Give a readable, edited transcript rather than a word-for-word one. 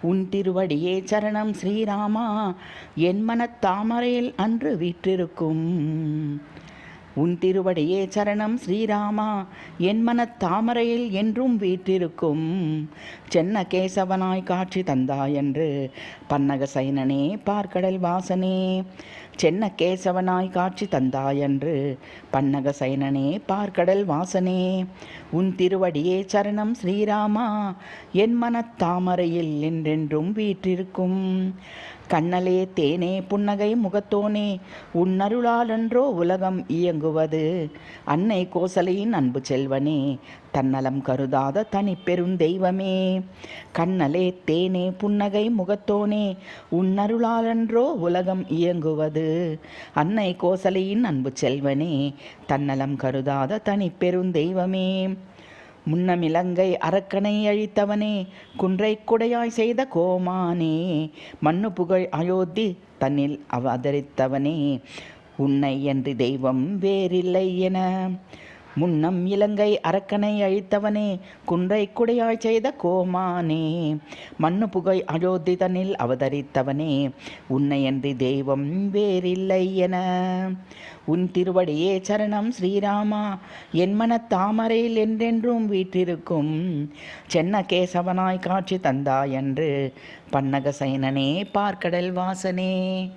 உன் திருவடியே சரணம் ஸ்ரீராமா, என் மனத் தாமரையில் அன்று வீற்றிருக்கும். உன் திருவடியே சரணம் ஸ்ரீராமா, என் மனத் தாமரையில் என்றும் வீற்றிருக்கும். சென்ன கேசவனாய் காட்சி தந்தாயன்று பன்னக சைனனே பார்க்கடல் வாசனே. சென்ன கேசவனாய் காட்சி தந்தாயன்று பன்னக சைனனே பார்க்கடல் வாசனே. உன் திருவடியே சரணம் ஸ்ரீராமா, என் மனத் தாமரையில் என்றென்றும் வீற்றிருக்கும். கண்ணலே தேனே புன்னகை முகத்தோனே, உன்னருளாலன்றோ உலகம் இயங்குவது. அன்னை கோசலையின் அன்பு செல்வனே, தன்னலம் கருதாத தனி பெருந்தெய்வமே. கண்ணலே தேனே புன்னகை முகத்தோனே, உன்னருளாலன்றோ உலகம் இயங்குவது. அன்னை கோசலையின் அன்பு செல்வனே, தன்னலம் கருதாத தனி பெருந்தெய்வமே. முன்னமிலங்கை அரக்கனை அழித்தவனே, குன்றை குடையாய் செய்த கோமானே. மண்ணு புகழ் அயோத்தி தன்னில் அவதரித்தவனே, உன்னை என்று தெய்வம் வேறில்லை என. முன்னம் இலங்கை அரக்கனை அழித்தவனே, குன்றை குடையாய் செய்த கோமானே. மண்ணு புகை அயோத்தி தன்னில் அவதரித்தவனே, உன்னை என்று தெய்வம் வேறில்லை என. உன் திருவடியே சரணம் ஸ்ரீராமா, என் மனத் தாமரையில் என்றென்றும் வீற்றிருக்கும். சென்ன கேசவனாய் காட்சி தந்தாயன்று பன்னக சைனனே பார்க்கடல் வாசனே.